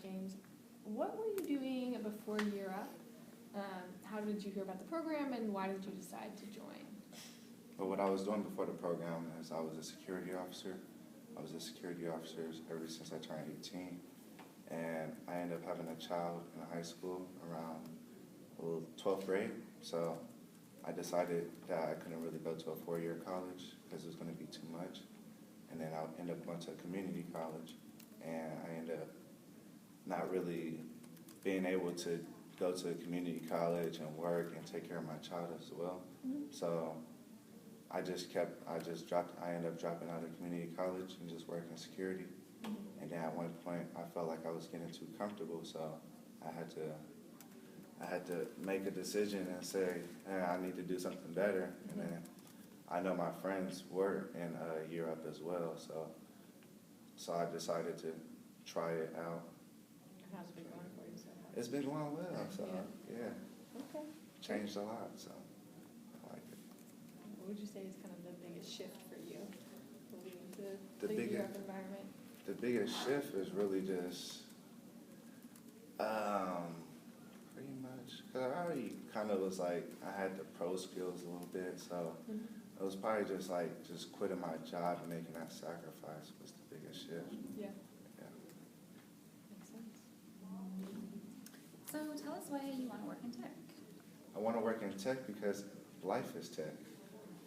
James. What were you doing before Year Up? How did you hear about the program, and why did you decide to join? But what I was doing before the program is I was a security officer. I was a security officer ever since I turned 18. And I ended up having a child in high school around 12th grade. So I decided that I couldn't really go to a 4-year college because it was going to be too much. And then I ended up going to a community college. And I ended up not really being able to go to a community college and work and take care of my child as well. Mm-hmm. So I ended up dropping out of community college and just working security. Mm-hmm. And then at one point, I felt like I was getting too comfortable, so I had to make a decision and say, hey, I need to do something better. Mm-hmm. And then I know my friends were in Year Up as well, so I decided to try it out. How's it been going for you so far? It's been going well, so yeah, Okay. changed a lot, so I like it. What would you say is kind of the biggest shift for you moving into The the biggest- Year Up environment? The biggest shift is really just, pretty much, because I already kind of was like, I had the pro skills a little bit, so Mm-hmm. it was probably just quitting my job and making that sacrifice was the biggest shift. Yeah. Yeah. Makes sense. So tell us why you want to work in tech. I want to work in tech because life is tech.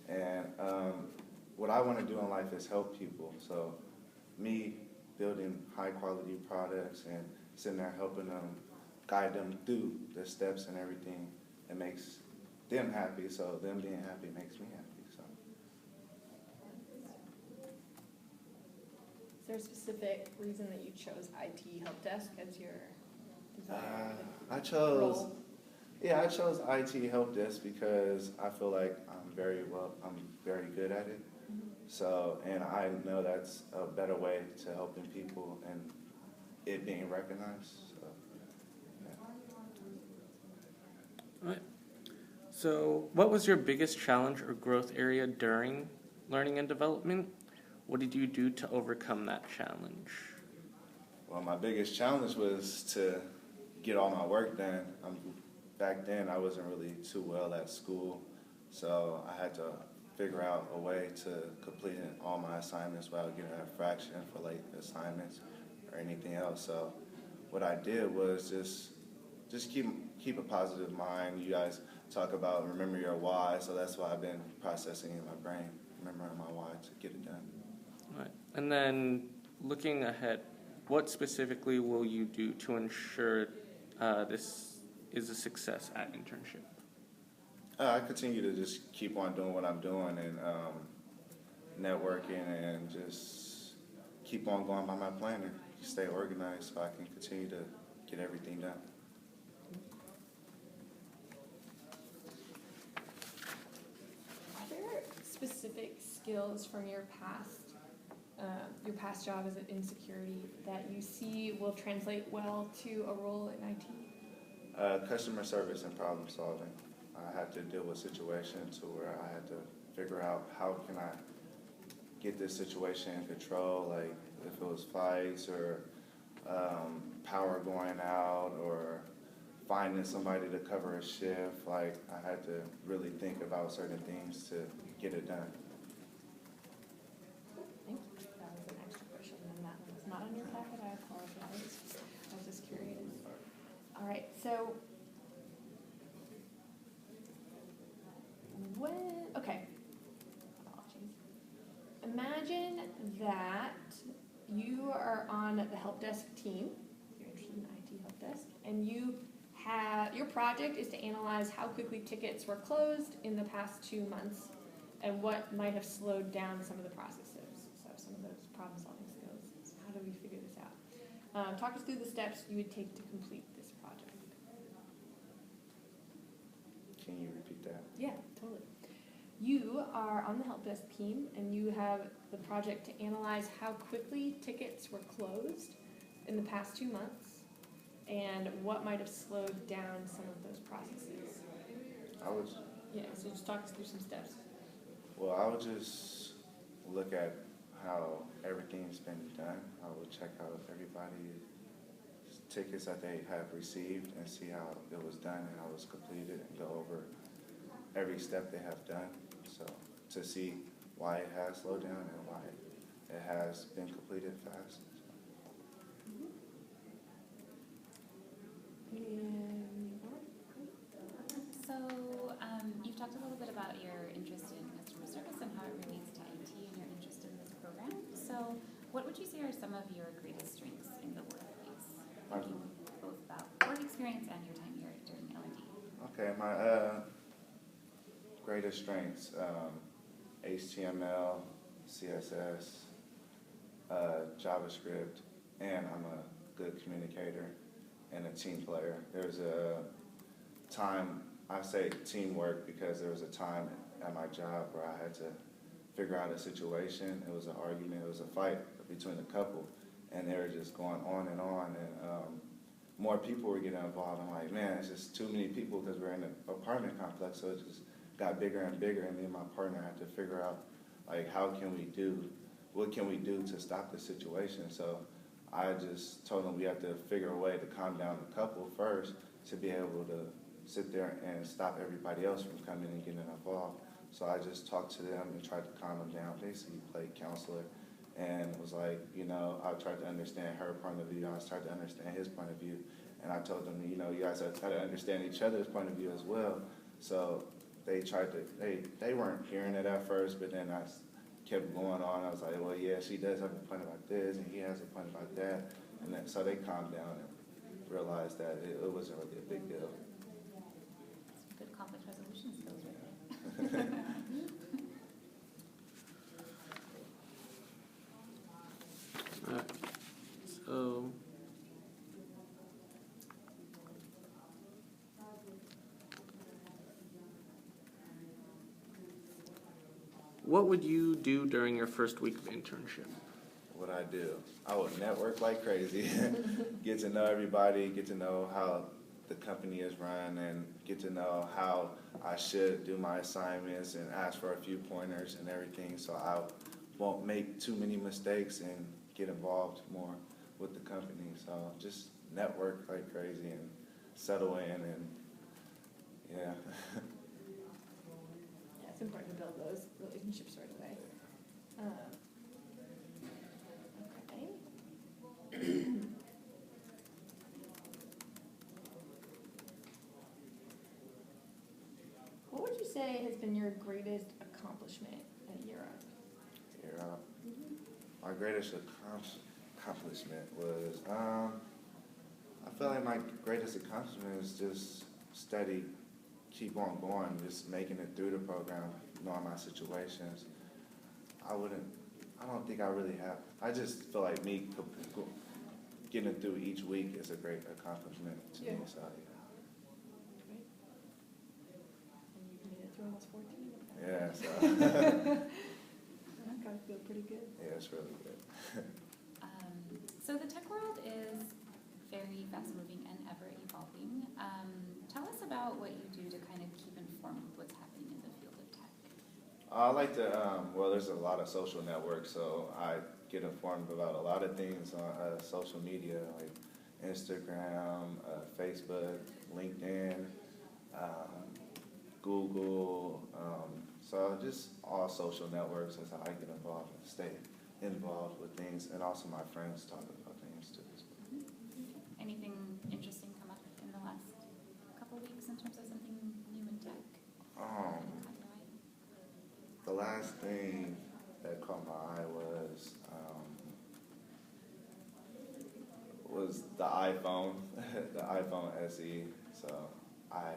And what I want to do in life is help people. So me building high quality products and sitting there helping them, guide them through the steps and everything, it makes them happy. So them being happy makes me happy. So Is there a specific reason that you chose IT help desk as your desired I chose role? I chose IT help desk because I feel like I'm very good at it. Mm-hmm. So, and I know that's a better way to helping people and it being recognized. So, yeah. Right. So, what was your biggest challenge or growth area during learning and development? What did you do to overcome that challenge? Well, my biggest challenge was to get all my work done. Back then, I wasn't really too well at school, so I had to figure out a way to complete all my assignments without getting a fraction for late assignments or anything else. So what I did was just keep a positive mind. You guys talk about remember your why, so that's why I've been processing in my brain, remembering my why to get it done. Right. And then looking ahead, what specifically will you do to ensure this is a success at internship? I continue to just keep on doing what I'm doing and networking and just keep on going by my plan and stay organized so I can continue to get everything done. Are there specific skills from your past job as in security that you see will translate well to a role in IT? Customer service and problem solving. I had to deal with situations where I had to figure out how can I get this situation in control, like if it was fights or power going out or finding somebody to cover a shift. Like I had to really think about certain things to get it done. Thank you. That was an extra question, and that one was not on your packet. I apologize. I was just curious. All right, so apologies. Imagine that you are on the help desk team. You're interested in IT help desk, and your project is to analyze how quickly tickets were closed in the past 2 months and what might have slowed down some of the processes. So some of those problem-solving skills. So how do we figure this out? Talk us through the steps you would take to complete this project. Can you repeat that? Yeah, totally. You are on the help desk team, and you have the project to analyze how quickly tickets were closed in the past 2 months and what might have slowed down some of those processes. So just talk us through some steps. Well, I would just look at how everything's been done. I would check out if everybody is tickets that they have received and see how it was done and how it was completed and go over every step they have done. So to see why it has slowed down and why it has been completed fast. So, you've talked a little bit about your interest in customer service and how it relates to IT and your interest in this program. So, what would you say are some of your greatest strengths in the workplace? Thinking both about work experience and your time here during L&D. Okay, my greatest strengths, HTML, CSS, JavaScript, and I'm a good communicator and a team player. There's a time, I say teamwork because there was a time at my job where I had to figure out a situation. It was an argument, it was a fight between a couple, and they were just going on, and more people were getting involved. I'm like, man, it's just too many people because we're in an apartment complex, so it just got bigger and bigger, and me and my partner had to figure out, like, what can we do to stop the situation? So I just told them we have to figure a way to calm down the couple first to be able to sit there and stop everybody else from coming and getting involved. So I just talked to them and tried to calm them down, basically played counselor, and was like, I tried to understand her point of view, I tried to understand his point of view, and I told them, you guys have to try to understand each other's point of view as well. So they they weren't hearing it at first, but then I kept going on. I was like, well, yeah, she does have a point about this, and he has a point about that. And then, so they calmed down and realized that it wasn't really a big deal. Some good conflict resolution skills right there. Alright, so what would you do during your first week of internship? What I do, I would network like crazy, get to know everybody, get to know how the company is run, and get to know how I should do my assignments and ask for a few pointers and everything, so I won't make too many mistakes and get involved more with the company. So just network like crazy and settle in, and yeah. Yeah, it's important to build those relationships right away. Okay. What would you say has been your greatest accomplishment at Europe? My greatest accomplishment was, I feel like my greatest accomplishment is just steady, keep on going, just making it through the program, knowing my situations. I don't think I really have, I just feel like me getting through each week is a great accomplishment to me, so yeah. And you made it through almost 14. Yeah, so. That gotta feel pretty good. Yeah, it's really good. So the tech world is very fast-moving and ever-evolving. Tell us about what you do to kind of keep informed with what's happening in the field of tech. I like to, well, there's a lot of social networks, so I get informed about a lot of things on social media, like Instagram, Facebook, LinkedIn, Google, so just all social networks is how I get involved and stay involved with things, and also my friends talk about things too. Anything interesting come up in the last couple weeks in terms of something new in tech? The last thing that caught my eye was the iPhone, the iPhone SE. So I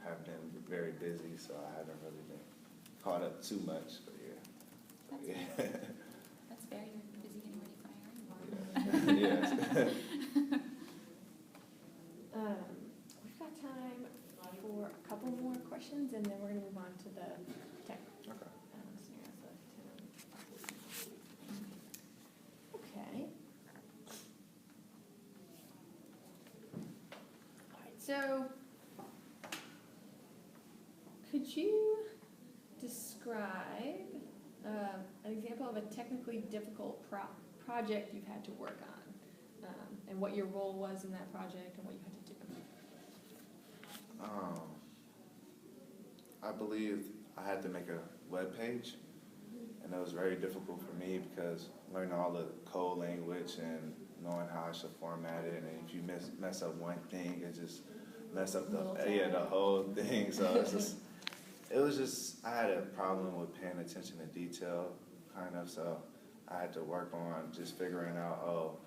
have been very busy, so I haven't really been caught up too much. But yeah, That's fair. You're busy getting ready for hiring. yes. We've got time for a couple more questions, and then we're gonna move on to the tech Okay. scenarios. Okay. All right, so could you describe an example of a technically difficult project you've had to work on, and what your role was in that project and what you had to do. I believe I had to make a web page, and it was very difficult for me because learning all the code language and knowing how I should format it, and if you mess up one thing, it just mess up the whole thing. So it was just I had a problem with paying attention to detail, kind of. So I had to work on just figuring out,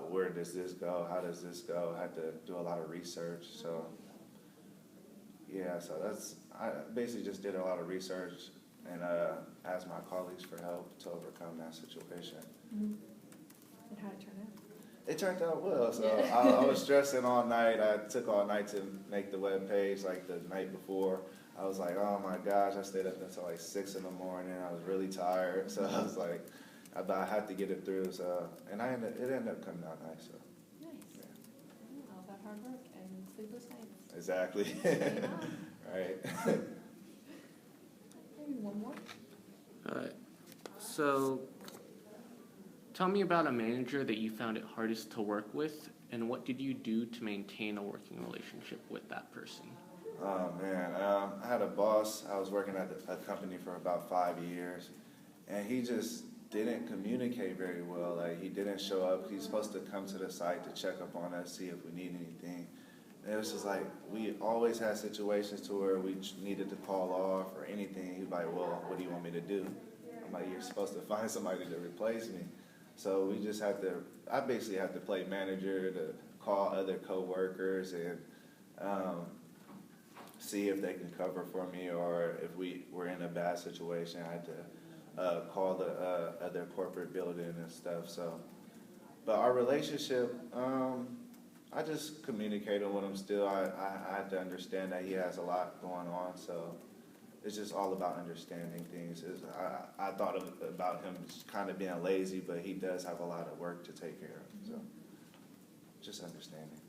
where does this go? How does this go? I had to do a lot of research. So yeah, so I basically just did a lot of research and asked my colleagues for help to overcome that situation. And how did it turn out? It turned out well. So Yeah. I was stressing all night. I took all night to make the web page. Like the night before, I was like, oh my gosh, I stayed up until like 6 in the morning. I was really tired. So I was like, I had to get it through. So, and it ended up coming out nice. So. Nice. Yeah. All that hard work and sleepless nights. Exactly. Yeah. Right. Maybe one more. So, tell me about a manager that you found it hardest to work with, and what did you do to maintain a working relationship with that person? Oh man, I had a boss. I was working at a company for about 5 years, and he just didn't communicate very well. Like he didn't show up. He's supposed to come to the site to check up on us, see if we need anything. And it was just like we always had situations to where we needed to call off or anything. He's like, "Well, what do you want me to do?" I'm like, "You're supposed to find somebody to replace me." So we just had to. I basically had to play manager to call other coworkers and see if they can cover for me, or if we were in a bad situation, I had to call the other corporate building and stuff. So, but our relationship, I just communicated with him still. I had to understand that he has a lot going on, so it's just all about understanding things. I thought about him kind of being lazy, but he does have a lot of work to take care of, so just understanding.